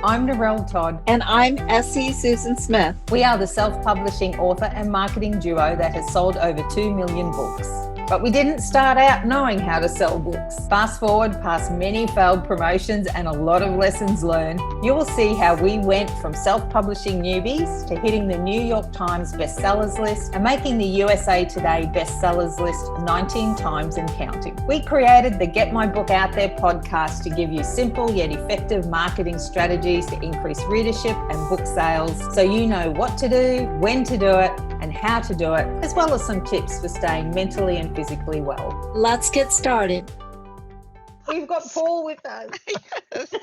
I'm Narelle Todd. And I'm Essie Susan Smith. We are the self-publishing author and marketing duo that has sold over 2 million books. But we didn't start out knowing how to sell books. Fast forward past many failed promotions and a lot of lessons learned, you will see how we went from self-publishing newbies to hitting the New York Times bestsellers list and making the USA Today bestsellers list 19 times and counting. We created the Get My Book Out There podcast to give you simple yet effective marketing strategies to increase readership and book sales, so you know what to do, when to do it, and how to do it, as well as some tips for staying mentally and physically well. Let's get started. We've got Paul with us. Yes.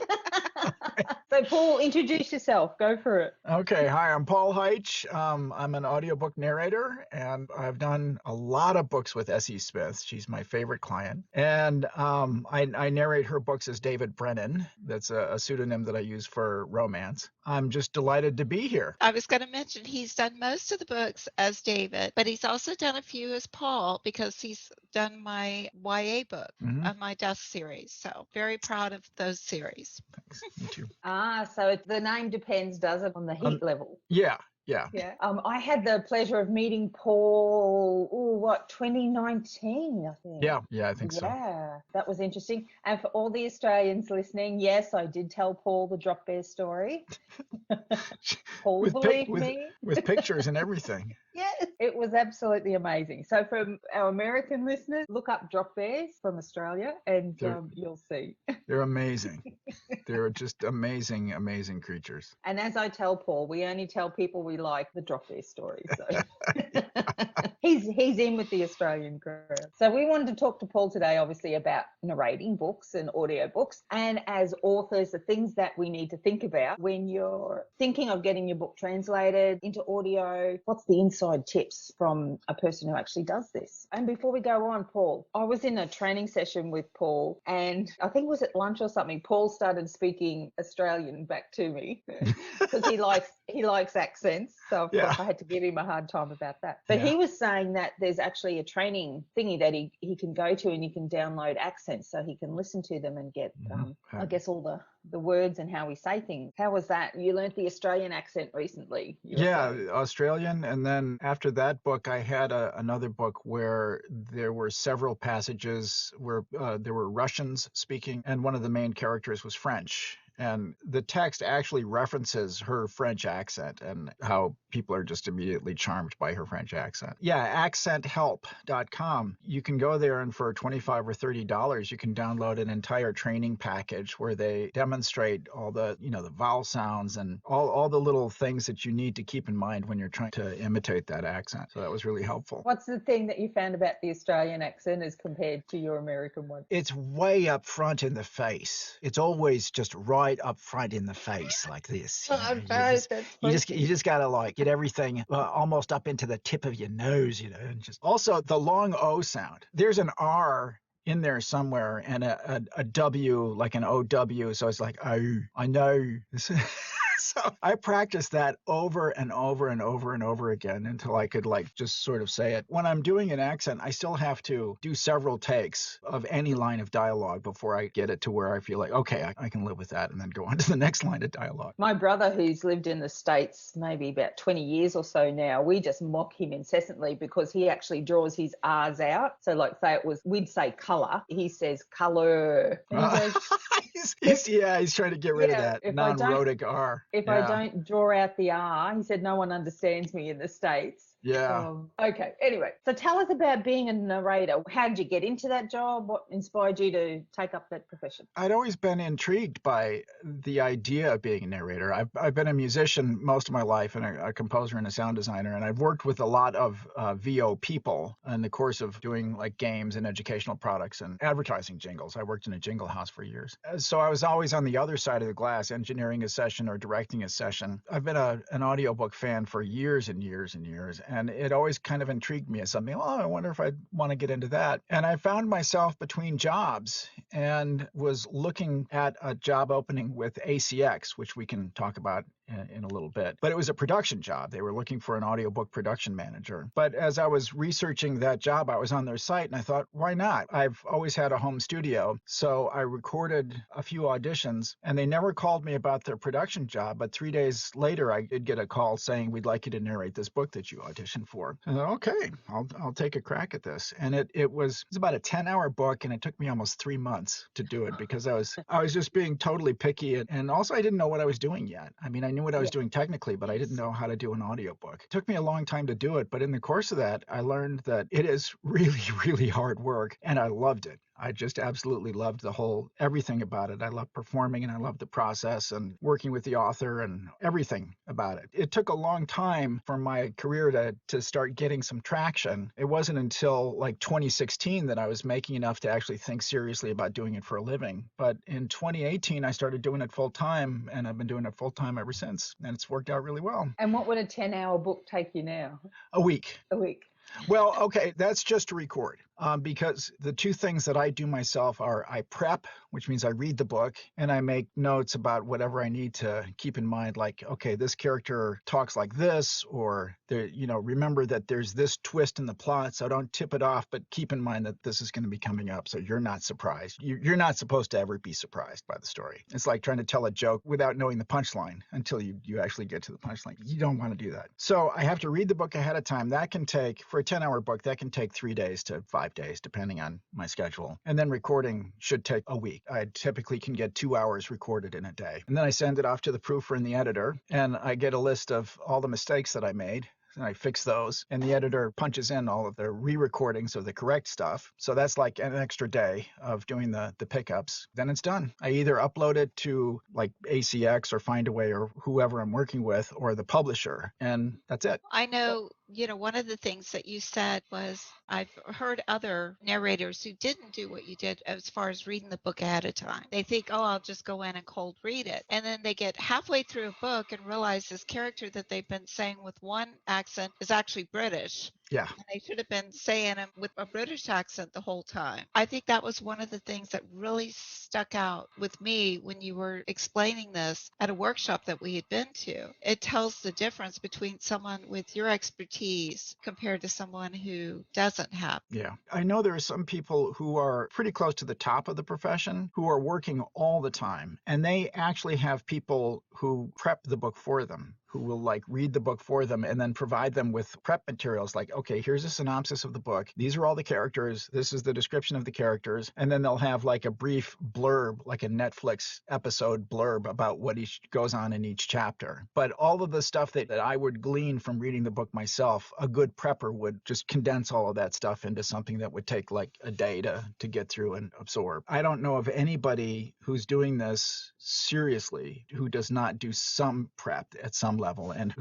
So Paul, introduce yourself. Go for it. Okay, hi, I'm Paul Heitsch. I'm an audiobook narrator, and I've done a lot of books with Essie Smith. She's my favorite client. And I narrate her books as David Brenin. That's a pseudonym that I use for romance. I'm just delighted to be here. I was going to mention he's done most of the books as David, but he's also done a few as Paul because he's done my YA book on my desk series. So very proud of those series. Thanks. Me too. So the name depends, does it, on the heat level? Yeah. Yeah. I had the pleasure of meeting Paul, 2019, I think. Yeah, I think so. Yeah, that was interesting. And for all the Australians listening, yes, I did tell Paul the Drop Bear story. Paul believed me. With pictures and everything. Yes, it was absolutely amazing. So for our American listeners, look up Drop Bears from Australia and you'll see. They're amazing. They're just amazing, amazing creatures. And as I tell Paul, we only tell people we like the Drop Bear story. So he's in with the Australian crowd. So we wanted to talk to Paul today, obviously, about narrating books and audiobooks. And as authors, the things that we need to think about when you're thinking of getting your book translated into audio. What's the inside tips from a person who actually does this? And before we go on, Paul, I was in a training session with Paul, and I think it was at lunch or something. Paul started speaking Australian back to me because he likes accents. So of course I had to give him a hard time about that. But he was saying that there's actually a training thingy that he can go to, and you can download accents so he can listen to them and get, I guess, all the words and how we say things. How was that? You learnt the Australian accent recently. Australian. And then after that book, I had another book where there were several passages where there were Russians speaking, and one of the main characters was French. And the text actually references her French accent and how people are just immediately charmed by her French accent. Yeah, accenthelp.com. You can go there, and for $25 or $30, you can download an entire training package where they demonstrate all the, the vowel sounds and all the little things that you need to keep in mind when you're trying to imitate that accent. So that was really helpful. What's the thing that you found about the Australian accent as compared to your American one? It's way up front in the face. It's always just right up front in the face like this. You just gotta get everything almost up into the tip of your nose, and just also the long O sound. There's an R in there somewhere and a W, like an OW. So it's like, oh, I know. So I practiced that over and over and over and over again until I could just sort of say it. When I'm doing an accent, I still have to do several takes of any line of dialogue before I get it to where I feel like, okay, I can live with that, and then go on to the next line of dialogue. My brother, who's lived in the States maybe about 20 years or so now, we just mock him incessantly because he actually draws his R's out. So we'd say colour. He says colour. He's trying to get rid of that non-rhotic R. If I don't draw out the R, he said, no one understands me in the States. Yeah. Okay. Anyway, so tell us about being a narrator. How did you get into that job? What inspired you to take up that profession? I'd always been intrigued by the idea of being a narrator. I've been a musician most of my life, and a composer and a sound designer, and I've worked with a lot of VO people in the course of doing games and educational products and advertising jingles. I worked in a jingle house for years. So I was always on the other side of the glass, engineering a session or directing a session. I've been an audiobook fan for years and years and years. And it always kind of intrigued me as something, I wonder if I'd want to get into that. And I found myself between jobs. and was looking at a job opening with ACX, which we can talk about in a little bit. But it was a production job. They were looking for an audiobook production manager. But as I was researching that job, I was on their site and I thought, why not? I've always had a home studio. So I recorded a few auditions and they never called me about their production job. But 3 days later, I did get a call saying, we'd like you to narrate this book that you auditioned for. And I thought, okay, I'll take a crack at this. And it was about a 10-hour book and it took me almost 3 months to do it because I was just being totally picky. And also I didn't know what I was doing yet. I mean, I knew what I was doing technically, but I didn't know how to do an audiobook. It took me a long time to do it, but in the course of that, I learned that it is really, really hard work, and I loved it. I just absolutely loved everything about it. I loved performing and I loved the process and working with the author and everything about it. It took a long time for my career to start getting some traction. It wasn't until like 2016 that I was making enough to actually think seriously about doing it for a living. But in 2018, I started doing it full time and I've been doing it full time ever since. And it's worked out really well. And what would a 10-hour book take you now? A week. A week. Well, okay, that's just to record. Because the two things that I do myself are I prep, which means I read the book, and I make notes about whatever I need to keep in mind, like, okay, this character talks like this, or remember that there's this twist in the plot, so don't tip it off, but keep in mind that this is going to be coming up, so you're not surprised. You're not supposed to ever be surprised by the story. It's like trying to tell a joke without knowing the punchline until you actually get to the punchline. You don't want to do that. So I have to read the book ahead of time. That can take, for a 10-hour book, that can take 3 days to 5 days, depending on my schedule. And then recording should take a week. I typically can get 2 hours recorded in a day. And then I send it off to the proofer and the editor, and I get a list of all the mistakes that I made. And I fix those, and the editor punches in all of the re-recordings of the correct stuff. So that's like an extra day of doing the pickups. Then it's done. I either upload it to like ACX or Findaway or whoever I'm working with or the publisher, and that's it. I know, one of the things that you said was I've heard other narrators who didn't do what you did as far as reading the book ahead of time. They think, oh, I'll just go in and cold read it. And then they get halfway through a book and realize this character that they've been saying with one accent is actually British. Yeah. And they should have been saying him with a British accent the whole time. I think that was one of the things that really stuck out with me when you were explaining this at a workshop that we had been to. It tells the difference between someone with your expertise compared to someone who doesn't have. Yeah. I know there are some people who are pretty close to the top of the profession who are working all the time, and they actually have people who prep the book for them, who will like read the book for them and then provide them with prep materials like, okay, here's a synopsis of the book. These are all the characters. This is the description of the characters. And then they'll have like a brief blurb, like a Netflix episode blurb about what each goes on in each chapter. But all of the stuff that I would glean from reading the book myself, a good prepper would just condense all of that stuff into something that would take like a day to get through and absorb. I don't know of anybody who's doing this seriously who does not do some prep at some level and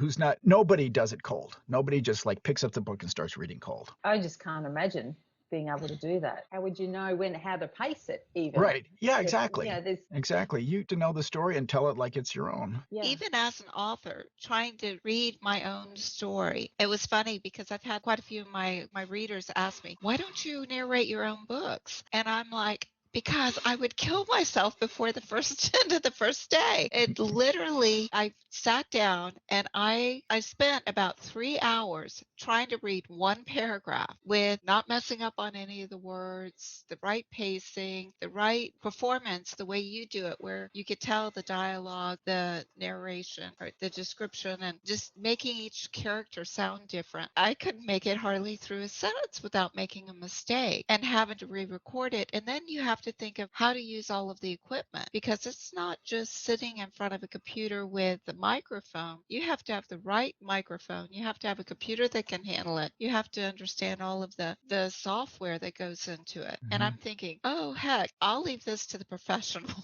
nobody does it cold. Nobody just like picks up the book and starts reading cold. I just can't imagine being able to do that. How would you know how to pace it even? Right. Yeah, exactly. Exactly. You to know the story and tell it like it's your own. Yeah. Even as an author, trying to read my own story, it was funny because I've had quite a few of my readers ask me, why don't you narrate your own books? And I'm like, because I would kill myself before the end of the first day. It literally, I sat down and I spent about 3 hours trying to read one paragraph with not messing up on any of the words, the right pacing, the right performance, the way you do it, where you could tell the dialogue, the narration, or the description, and just making each character sound different. I couldn't make it hardly through a sentence without making a mistake and having to re-record it. And then you have to think of how to use all of the equipment, because it's not just sitting in front of a computer with the microphone. You have to have the right microphone. You have to have a computer that can handle it. You have to understand all of the software that goes into it. And I'm thinking, oh, heck, I'll leave this to the professional.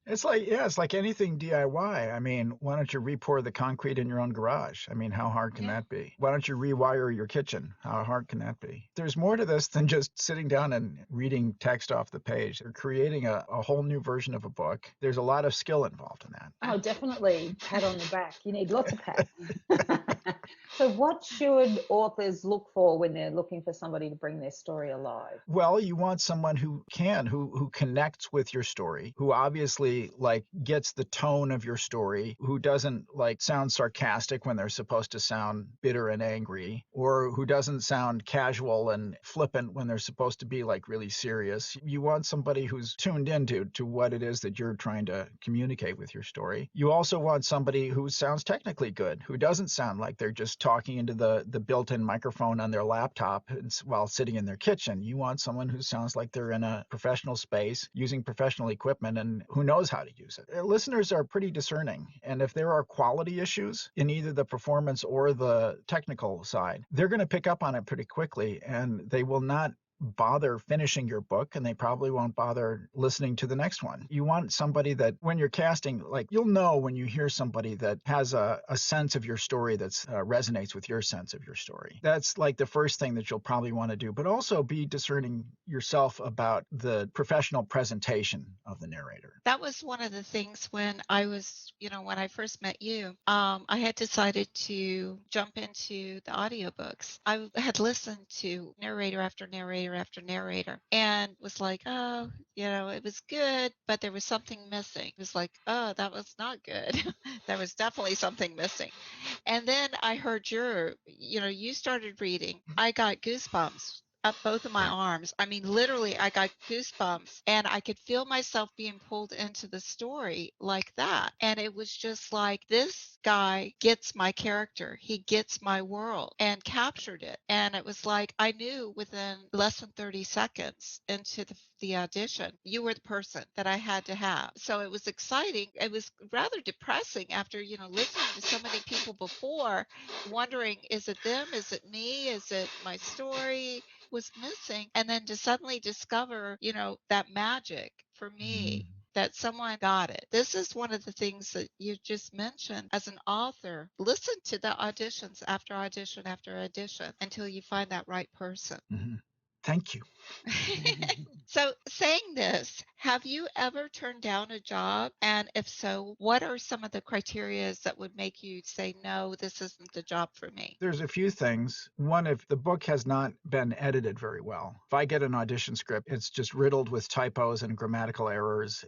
It's like anything DIY. I mean, why don't you re-pour the concrete in your own garage? I mean, how hard can that be? Why don't you rewire your kitchen? How hard can that be? There's more to this than just sitting down and reading text off the page. Or creating a whole new version of a book. There's a lot of skill involved in that. Oh, definitely. Pat on the back. You need lots of pats. So what should authors look for when they're looking for somebody to bring their story alive? Well, you want someone who connects with your story, who obviously like gets the tone of your story, who doesn't like sound sarcastic when they're supposed to sound bitter and angry, or who doesn't sound casual and flippant when they're supposed to be like really serious. You want somebody who's tuned into what it is that you're trying to communicate with your story. You also want somebody who sounds technically good, who doesn't sound like they're just talking into the built-in microphone on their laptop while sitting in their kitchen. You want someone who sounds like they're in a professional space using professional equipment and who knows how to use it. Listeners are pretty discerning, and if there are quality issues in either the performance or the technical side, they're going to pick up on it pretty quickly, and they will not bother finishing your book, and they probably won't bother listening to the next one. You want somebody that when you're casting, like you'll know when you hear somebody that has a sense of your story that resonates with your sense of your story. That's like the first thing that you'll probably want to do, but also be discerning yourself about the professional presentation of the narrator. That was one of the things when I was, when I first met you, I had decided to jump into the audiobooks. I had listened to narrator after narrator after narrator and was like, oh, it was good, but there was something missing. It was like, oh, that was not good. There was definitely something missing. And then I heard you started reading. I got goosebumps up both of my arms. I mean, literally, I got goosebumps and I could feel myself being pulled into the story like that. And it was just like, this guy gets my character. He gets my world and captured it. And it was like, I knew within less than 30 seconds into the audition, you were the person that I had to have. So it was exciting. It was rather depressing after, listening to so many people before, wondering, is it them? Is it me? Is it my story? Was missing, and then to suddenly discover, that magic for me, that someone got it. This is one of the things that you just mentioned. As an author, listen to the auditions after audition after audition until you find that right person. Mm-hmm. Thank you. So saying this, have you ever turned down a job? And if so, what are some of the criteria that would make you say, no, this isn't the job for me? There's a few things. One, if the book has not been edited very well. If I get an audition script, it's just riddled with typos and grammatical errors,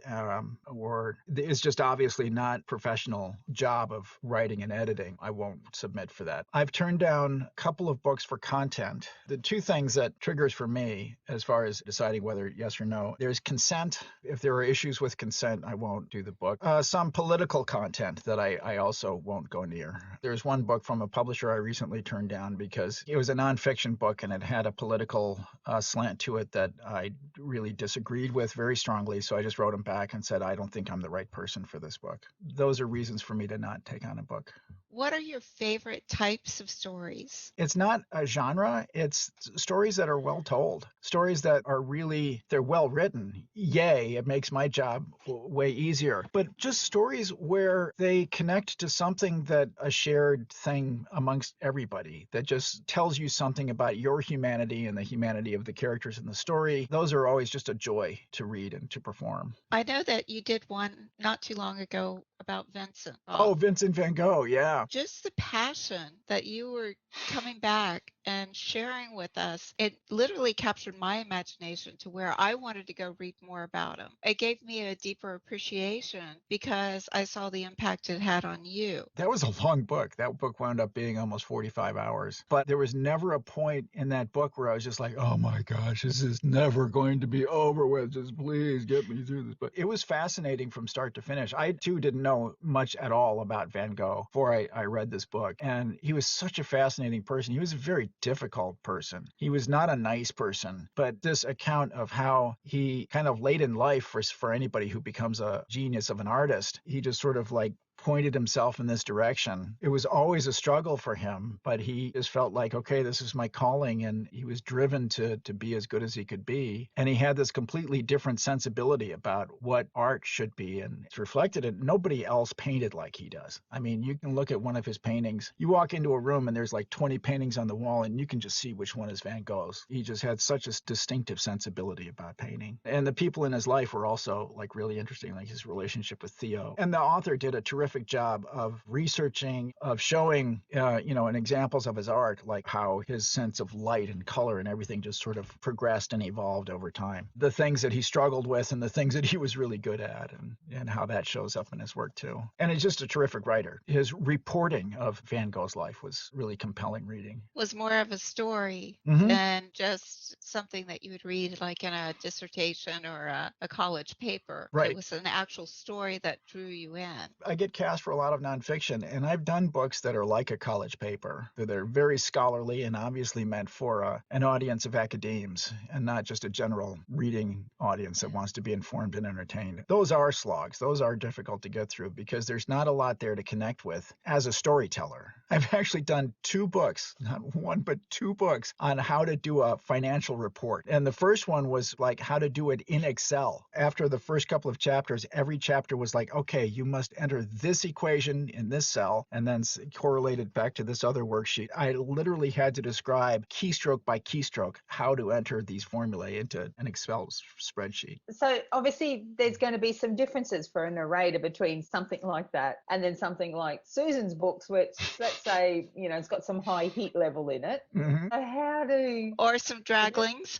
or it's just obviously not professional job of writing and editing, I won't submit for that. I've turned down a couple of books for content. The two things that triggers for me as far as deciding whether yes or no, there's consent. If there are issues with consent, I won't do the book. Some political content that I also won't go near. There's one book from a publisher I recently turned down because it was a nonfiction book and it had a political slant to it that I really disagreed with very strongly. So I just wrote him back and said, I don't think I'm the right person for this book. Those are reasons for me to not take on a book. What are your favorite types of stories? It's not a genre. It's stories that are well told, stories that are really, they're well written. Yay, it makes my job way easier. But just stories where they connect to something that a shared thing amongst everybody that just tells you something about your humanity and the humanity of the characters in the story. Those are always just a joy to read and to perform. I know that you did one not too long ago about Vincent. Vincent Van Gogh, yeah. Just the passion that you were coming back and sharing with us, it literally captured my imagination to where I wanted to go read more about him. It gave me a deeper appreciation because I saw the impact it had on you. That was a long book. That book wound up being almost 45 hours. But there was never a point in that book where I was just like, oh my gosh, this is never going to be over with. Just please get me through this. But it was fascinating from start to finish. I too didn't know much at all about Van Gogh before I read this book. And he was such a fascinating person. He was a very difficult person. He was not a nice person. But this account of how he kind of late in life for anybody who becomes a genius of an artist, he just sort of like pointed himself in this direction. It was always a struggle for him, but he just felt like, okay, this is my calling. And he was driven to be as good as he could be. And he had this completely different sensibility about what art should be. And it's reflected in nobody else painted like he does. I mean, you can look at one of his paintings. You walk into a room and there's like 20 paintings on the wall and you can just see which one is Van Gogh's. He just had such a distinctive sensibility about painting. And the people in his life were also like really interesting, like his relationship with Theo. And the author did a terrific terrific job of researching, of showing, and examples of his art, like how his sense of light and color and everything just sort of progressed and evolved over time. The things that he struggled with and the things that he was really good at, and how that shows up in his work too. And he's just a terrific writer. His reporting of Van Gogh's life was really compelling reading. Was more of a story than just something that you would read like in a dissertation or a college paper. Right. It was an actual story that drew you in. I get cast for a lot of nonfiction, and I've done books that are like a college paper. They're very scholarly and obviously meant for an audience of academics and not just a general reading audience that wants to be informed and entertained. Those are slogs. Those are difficult to get through because there's not a lot there to connect with as a storyteller. I've actually done 2 books, not one, but 2 books on how to do a financial report. And the first one was like how to do it in Excel. After the first couple of chapters, every chapter was like, okay, you must enter this equation in this cell and then correlate it back to this other worksheet. I literally had to describe keystroke by keystroke how to enter these formulae into an Excel spreadsheet. So obviously there's going to be some differences for a narrator between something like that and then something like Susan's books, which let's say, it's got some high heat level in it. Mm-hmm. So how do... Or some draglings.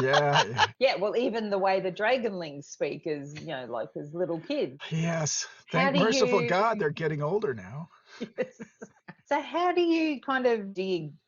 Yeah. Yeah, well, even the way the Dragonlings speak is, like as little kids. Yes. Thank merciful God they're getting older now. Yes. So how do you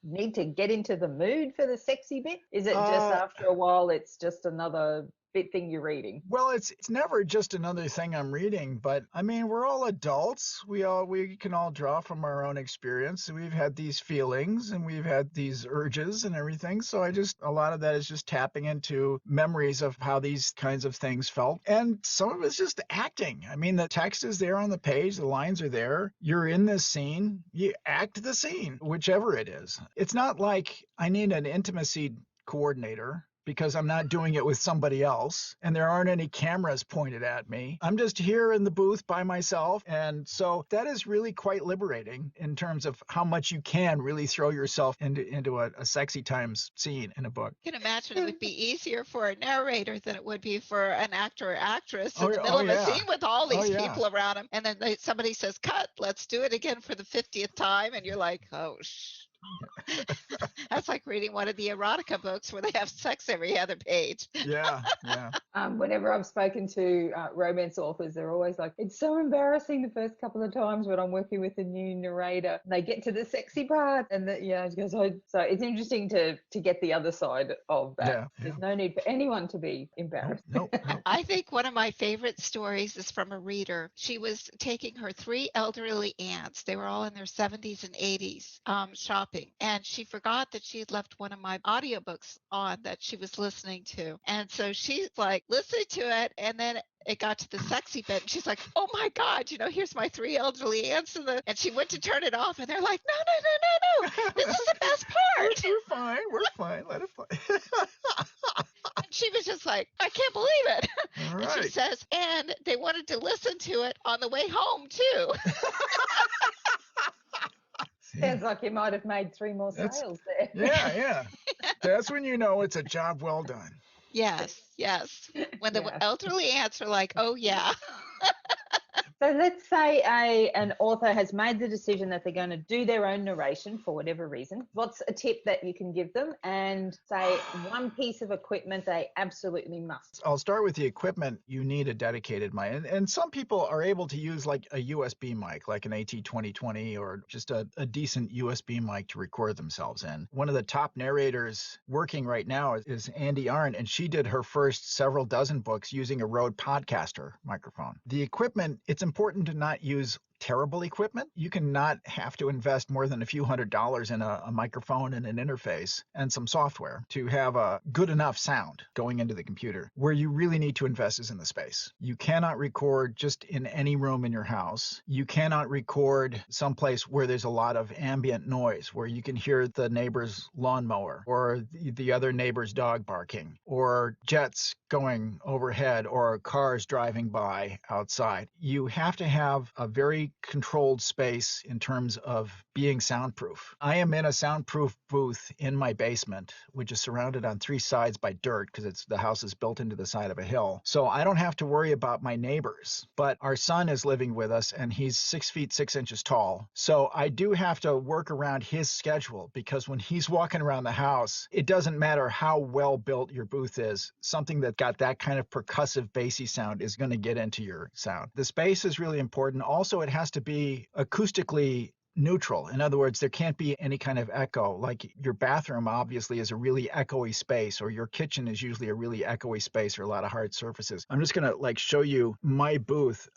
need to get into the mood for the sexy bit? Is it just after a while it's just another bit thing you're reading? Well, it's never just another thing I'm reading, but I mean, we're all adults. We can all draw from our own experience. We've had these feelings and we've had these urges and everything. So a lot of that is just tapping into memories of how these kinds of things felt. And some of it's just acting. I mean, the text is there on the page. The lines are there. You're in this scene. You act the scene, whichever it is. It's not like I need an intimacy coordinator because I'm not doing it with somebody else and there aren't any cameras pointed at me. I'm just here in the booth by myself. And so that is really quite liberating in terms of how much you can really throw yourself into a sexy times scene in a book. I can imagine it would be easier for a narrator than it would be for an actor or actress in the middle of a scene with all these people around them. And then somebody says, cut, let's do it again for the 50th time. And you're like, oh, That's like reading one of the erotica books where they have sex every other page. Yeah. Whenever I've spoken to romance authors, they're always like, it's so embarrassing the first couple of times when I'm working with a new narrator. They get to the sexy part and so it's interesting to get the other side of that. Yeah. There's no need for anyone to be embarrassed. Nope. I think one of my favorite stories is from a reader. She was taking her 3 elderly aunts. They were all in their 70s and 80s shopping. And she forgot that she had left one of my audiobooks on that she was listening to. And so she's like listening to it. And then it got to the sexy bit. And she's like, oh my God, here's my 3 elderly aunts. And she went to turn it off. And they're like, no. This is the best part. We're fine. Let it play. And she was just like, I can't believe it. All And right. she says, and they wanted to listen to it on the way home too. Sounds like you might have made 3 more sales there. Yeah. That's when you know it's a job well done. Yes. When the elderly aunts are like, oh yeah. So let's say an author has made the decision that they're going to do their own narration for whatever reason. What's a tip that you can give them, and say one piece of equipment they absolutely must? I'll start with the equipment. You need a dedicated mic. And some people are able to use like a USB mic, like an AT2020 or just a decent USB mic to record themselves in. One of the top narrators working right now is Andy Arndt, and she did her first several dozen books using a Rode Podcaster microphone. The equipment, it's important to not use terrible equipment. You can not have to invest more than a few $100s in a microphone and an interface and some software to have a good enough sound going into the computer. Where you really need to invest is in the space. You cannot record just in any room in your house. You cannot record someplace where there's a lot of ambient noise, where you can hear the neighbor's lawnmower or the other neighbor's dog barking or jets going overhead or cars driving by outside. You have to have a very controlled space in terms of being soundproof. I am in a soundproof booth in my basement, which is surrounded on 3 sides by dirt because the house is built into the side of a hill. So I don't have to worry about my neighbors. But our son is living with us, and he's 6 feet 6 inches tall. So I do have to work around his schedule, because when he's walking around the house, it doesn't matter how well built your booth is. Something that got that kind of percussive bassy sound is going to get into your sound. The space is really important. Also, it has to be acoustically neutral. In other words, there can't be any kind of echo. Like your bathroom obviously is a really echoey space, or your kitchen is usually a really echoey space, or a lot of hard surfaces. I'm just going to like show you my booth.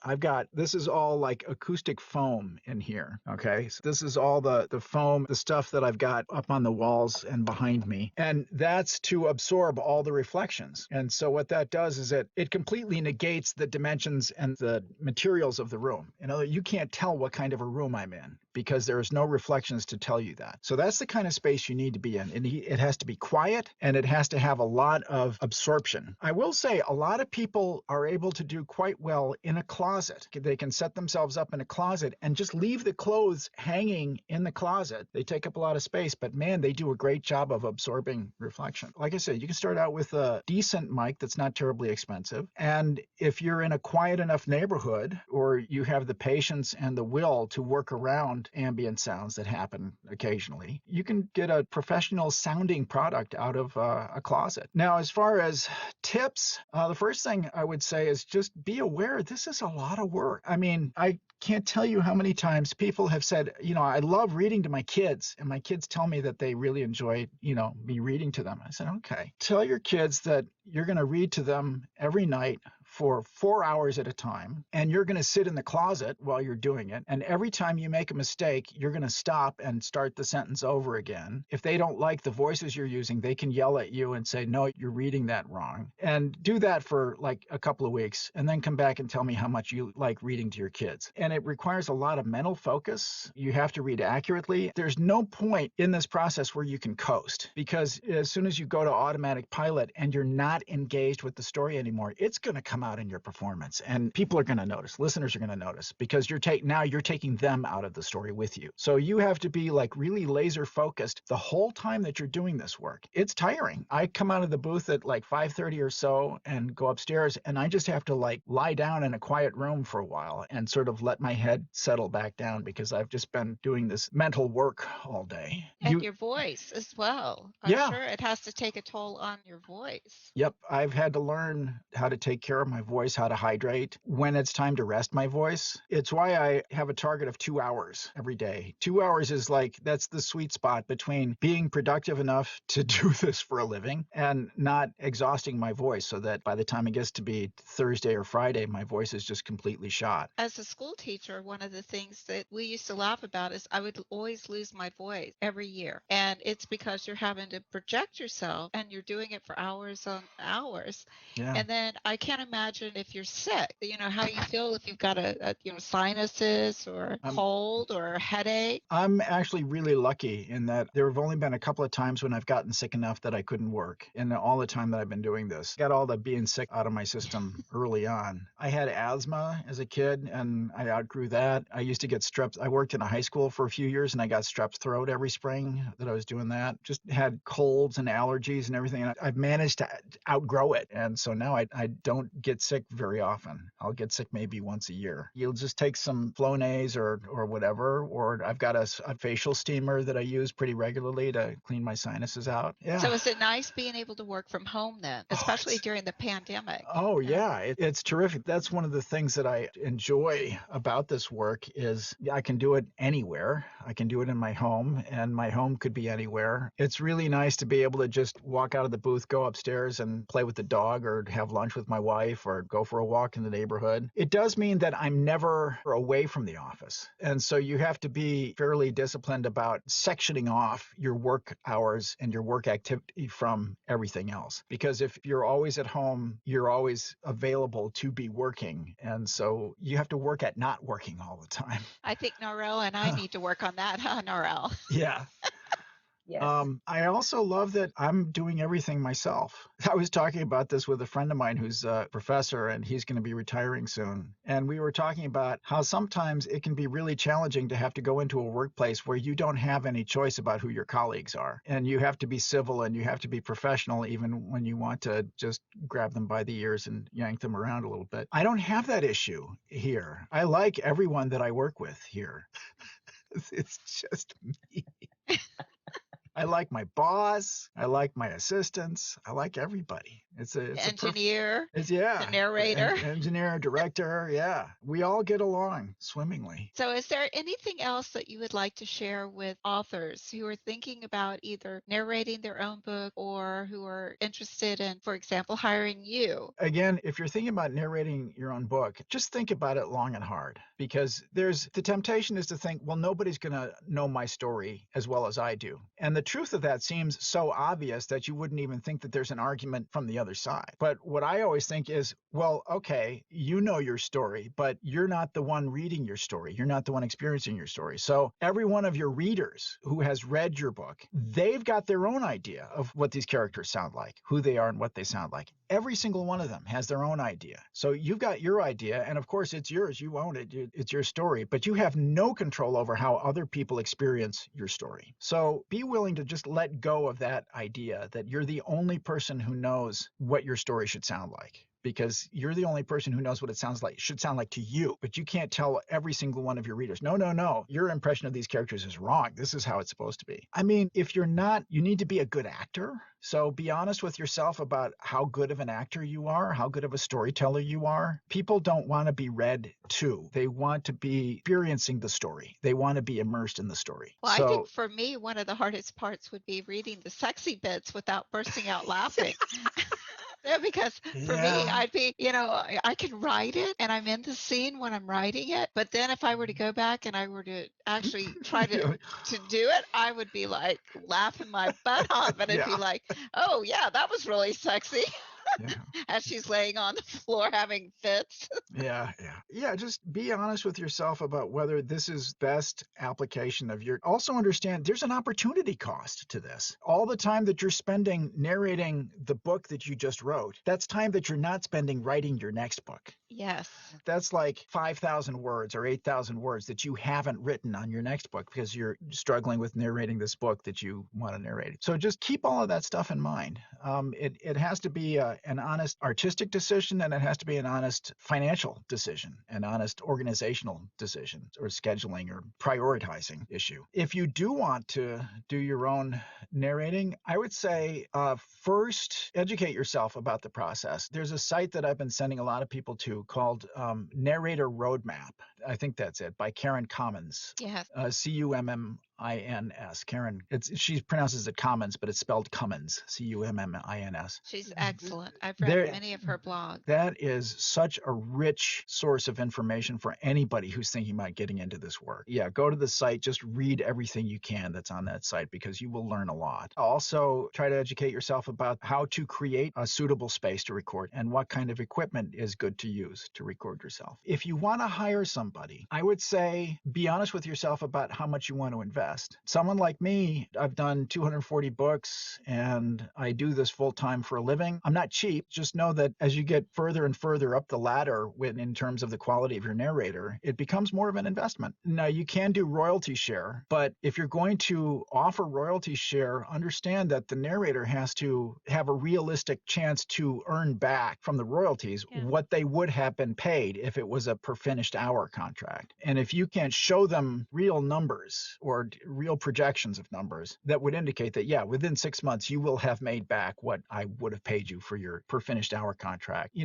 This is all like acoustic foam in here. Okay. So this is all the foam, the stuff that I've got up on the walls and behind me. And that's to absorb all the reflections. And so what that does is it completely negates the dimensions and the materials of the room. In other words, you can't tell what kind of a room I'm in, because there's no reflections to tell you that. So that's the kind of space you need to be in. And it has to be quiet, and it has to have a lot of absorption. I will say a lot of people are able to do quite well in a closet. They can set themselves up in a closet and just leave the clothes hanging in the closet. They take up a lot of space, but man, they do a great job of absorbing reflection. Like I said, you can start out with a decent mic that's not terribly expensive. And if you're in a quiet enough neighborhood, or you have the patience and the will to work around ambient sounds that happen occasionally, you can get a professional sounding product out of a closet. Now, as far as tips, the first thing I would say is just be aware this is a lot of work. I mean, I can't tell you how many times people have said, I love reading to my kids, and my kids tell me that they really enjoy, me reading to them. I said, okay, tell your kids that you're going to read to them every night for 4 hours at a time, and you're going to sit in the closet while you're doing it. And every time you make a mistake, you're going to stop and start the sentence over again. If they don't like the voices you're using, they can yell at you and say, no, you're reading that wrong. And do that for like a couple of weeks, and then come back and tell me how much you like reading to your kids. And it requires a lot of mental focus. You have to read accurately. There's no point in this process where you can coast, because as soon as you go to automatic pilot and you're not engaged with the story anymore, it's going to come out in your performance, and people are going to notice. Listeners are going to notice, because you're taking them out of the story with you. So you have to be like really laser focused the whole time that you're doing this work. It's tiring. I come out of the booth at like 5:30 or so and go upstairs, and I just have to like lie down in a quiet room for a while and sort of let my head settle back down, because I've just been doing this mental work all day. And your voice as well. I'm sure it has to take a toll on your voice. Yep. I've had to learn how to take care of my voice, how to hydrate, when it's time to rest my voice. It's why I have a target of 2 hours every day. 2 hours is that's the sweet spot between being productive enough to do this for a living and not exhausting my voice, so that by the time it gets to be Thursday or Friday, my voice is just completely shot. As a school teacher, one of the things that we used to laugh about is I would always lose my voice every year. And it's because you're having to project yourself, and you're doing it for hours on hours. Yeah. And then I can't imagine if you're sick, how you feel if you've got a sinuses or a cold or a headache. I'm actually really lucky in that there have only been a couple of times when I've gotten sick enough that I couldn't work, in all the time that I've been doing this. Got all the being sick out of my system early on. I had asthma as a kid, and I outgrew that. I used to get strep. I worked in a high school for a few years, and I got strep throat every spring that I was doing that. Just had colds and allergies and everything. And I've managed to outgrow it. And so now I don't get sick very often. I'll get sick maybe once a year. You'll just take some Flonase or whatever, or I've got a facial steamer that I use pretty regularly to clean my sinuses out. Yeah. So is it nice being able to work from home then, especially during the pandemic? Oh, yeah. It's terrific. That's one of the things that I enjoy about this work is I can do it anywhere. I can do it in my home, and my home could be anywhere. It's really nice to be able to just walk out of the booth, go upstairs and play with the dog, or have lunch with my wife, or go for a walk in the neighborhood. It does mean that I'm never away from the office. And so you have to be fairly disciplined about sectioning off your work hours and your work activity from everything else. Because if you're always at home, you're always available to be working. And so you have to work at not working all the time. I think Norel and I need to work on that, huh, Norel? Yeah. Yes. I also love that I'm doing everything myself. I was talking about this with a friend of mine who's a professor, and he's going to be retiring soon. And we were talking about how sometimes it can be really challenging to have to go into a workplace where you don't have any choice about who your colleagues are. And you have to be civil and you have to be professional, even when you want to just grab them by the ears and yank them around a little bit. I don't have that issue here. I like everyone that I work with here. It's just me. I like my boss. I like my assistants. I like everybody. It's engineer, the narrator, engineer, director. Yeah, we all get along swimmingly. So is there anything else that you would like to share with authors who are thinking about either narrating their own book or who are interested in, for example, hiring you? Again, if you're thinking about narrating your own book, just think about it long and hard, because the temptation is to think, well, nobody's going to know my story as well as I do. And the truth of that seems so obvious that you wouldn't even think that there's an argument from the other side. But what I always think is, well, okay, you know your story, but you're not the one reading your story. You're not the one experiencing your story. So every one of your readers who has read your book, they've got their own idea of what these characters sound like, who they are and what they sound like. Every single one of them has their own idea. So you've got your idea, and of course it's yours. You own it. It's your story, but you have no control over how other people experience your story. So be willing to just let go of that idea that you're the only person who knows what your story should sound like, because you're the only person who knows what it should sound like to you. But you can't tell every single one of your readers, no, your impression of these characters is wrong. This is how it's supposed to be. I mean, if you're not, you need to be a good actor. So be honest with yourself about how good of an actor you are, how good of a storyteller you are. People don't want to be read to. They want to be experiencing the story. They want to be immersed in the story. Well, I think for me, one of the hardest parts would be reading the sexy bits without bursting out laughing. Yeah, because for me, I'd be, I can write it and I'm in the scene when I'm writing it. But then if I were to go back and I were to actually try to do it, I would be like laughing my butt off, and it'd be like, oh yeah, that was really sexy. As she's laying on the floor having fits. Yeah, just be honest with yourself about whether this is best application of your. Also understand there's an opportunity cost to this. All the time that you're spending narrating the book that you just wrote, that's time that you're not spending writing your next book. Yes. That's like 5,000 words or 8,000 words that you haven't written on your next book because you're struggling with narrating this book that you want to narrate. So just keep all of that stuff in mind. It has to be an honest artistic decision, and it has to be an honest financial decision, an honest organizational decision, or scheduling or prioritizing issue. If you do want to do your own narrating, I would say first educate yourself about the process. There's a site that I've been sending a lot of people to called Narrator Road Map. I think that's it, by Karen Commons. Yes. Cummins. Karen, she pronounces it Commons, but it's spelled Cummins. Cummins. She's excellent. I've read many of her blogs. That is such a rich source of information for anybody who's thinking about getting into this work. Yeah, go to the site, just read everything you can that's on that site, because you will learn a lot. Also, try to educate yourself about how to create a suitable space to record and what kind of equipment is good to use to record yourself. If you want to hire somebody, I would say be honest with yourself about how much you want to invest. Someone like me, I've done 240 books and I do this full time for a living. I'm not cheap. Just know that as you get further and further up the ladder in terms of the quality of your narrator, it becomes more of an investment. Now, you can do royalty share, but if you're going to offer royalty share, understand that the narrator has to have a realistic chance to earn back from the royalties what they would have been paid if it was a per finished hour contract. And if you can't show them real numbers or real projections of numbers that would indicate that, within 6 months, you will have made back what I would have paid you for your per finished hour contract.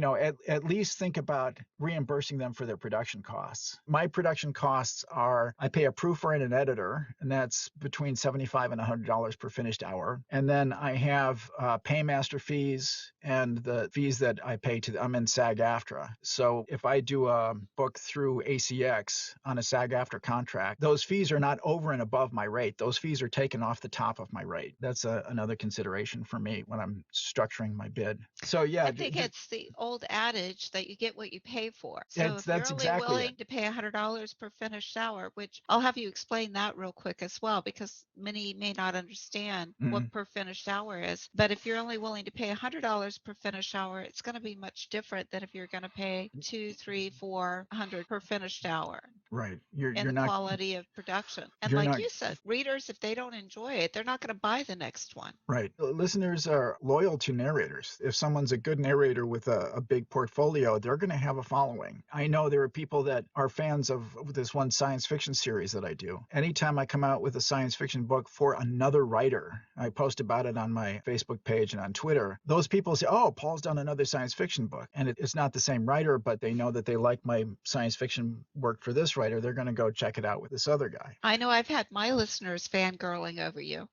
At least think about reimbursing them for their production costs. My production costs are, I pay a proofer and an editor, and that's between $75 and $100 per finished hour. And then I have paymaster fees and the fees that I pay I'm in SAG-AFTRA. So if I do a book through ACX on a SAG-AFTRA contract, those fees are not over and above above my rate, those fees are taken off the top of my rate. That's another consideration for me when I'm structuring my bid. So yeah, I think it's the old adage that you get what you pay for. So if that's you're only exactly willing to pay $100 per finished hour, which I'll have you explain that real quick as well, because many may not understand what per finished hour is. But if you're only willing to pay $100 per finished hour, it's going to be much different than if you're going to pay $200, $300, $400 per finished hour. Right. You're not, quality of production. And like you said, readers, if they don't enjoy it, they're not going to buy the next one. Right. Listeners are loyal to narrators. If someone's a good narrator with a big portfolio, they're going to have a following. I know there are people that are fans of this one science fiction series that I do. Anytime I come out with a science fiction book for another writer, I post about it on my Facebook page and on Twitter. Those people say, oh, Paul's done another science fiction book. And it's not the same writer, but they know that they like my science fiction work for this writer. They're going to go check it out with this other guy. I know I've had my listeners fangirling over you.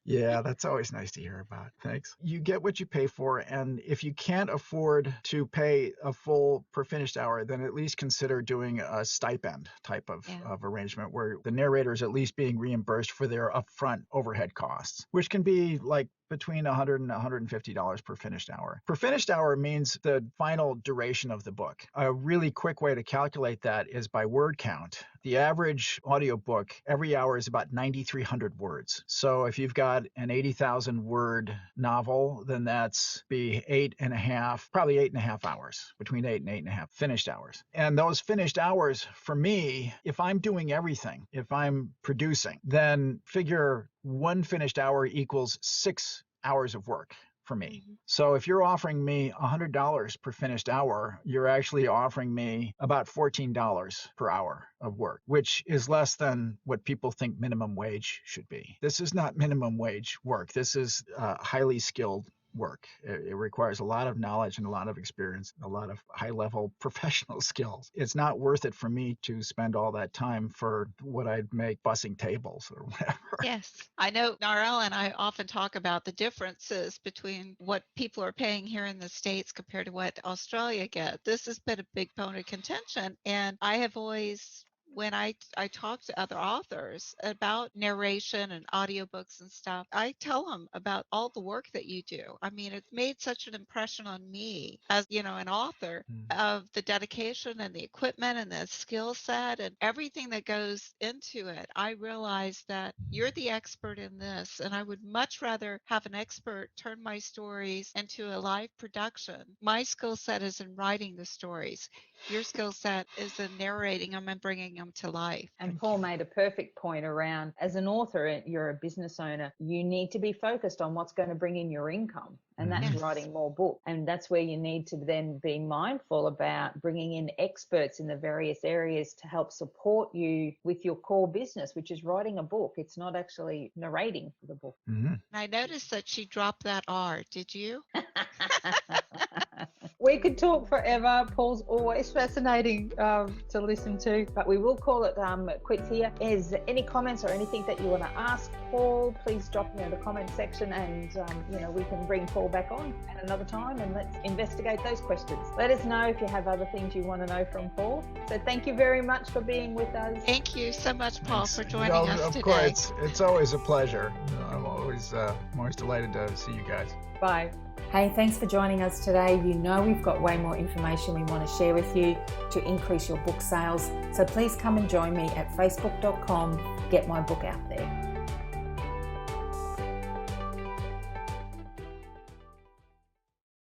Yeah, that's always nice to hear about. Thanks. You get what you pay for, and if you can't afford to pay a full per finished hour, then at least consider doing a stipend type of arrangement where the narrator is at least being reimbursed for their upfront overhead costs, which can be like between $100 and $150 per finished hour. Per finished hour means the final duration of the book. A really quick way to calculate that is by word count. The average audiobook every hour is about 9,300 words. So if you've got an 80,000 word novel, then that's be 8.5 hours, between 8 and 8.5 finished hours. And those finished hours for me, if I'm doing everything, if I'm producing, then figure one finished hour equals 6 hours of work for me. So if you're offering me $100 per finished hour, you're actually offering me about $14 per hour of work, which is less than what people think minimum wage should be. This is not minimum wage work. This is highly skilled work. It requires a lot of knowledge and a lot of experience, a lot of high-level professional skills. It's not worth it for me to spend all that time for what I'd make bussing tables or whatever. Yes. I know Narelle and I often talk about the differences between what people are paying here in the States compared to what Australia gets. This has been a big bone of contention, and I have always, when I talk to other authors about narration and audiobooks and stuff, I tell them about all the work that you do. I mean, it's made such an impression on me as, an author of the dedication and the equipment and the skill set and everything that goes into it. I realize that you're the expert in this, and I would much rather have an expert turn my stories into a live production. My skill set is in writing the stories. Your skill set is in narrating them and bringing them to life. And Paul made a perfect point around, as an author, you're a business owner, you need to be focused on what's going to bring in your income. And that's writing more books. And that's where you need to then be mindful about bringing in experts in the various areas to help support you with your core business, which is writing a book. It's not actually narrating for the book. I noticed that she dropped that R. Did you? We could talk forever. Paul's always fascinating to listen to, but we will call it quits here. Is there any comments or anything that you want to ask Paul? Please drop me in the comment section, and we can bring Paul back on at another time and let's investigate those questions. Let us know if you have other things you want to know from Paul. So thank you very much for being with us. Thank you so much, Paul, for joining us today. Of course, it's always a pleasure. I'm always delighted to see you guys. Bye. Hey, thanks for joining us today. We've got way more information we want to share with you to increase your book sales. So please come and join me at facebook.com. Get my book out there.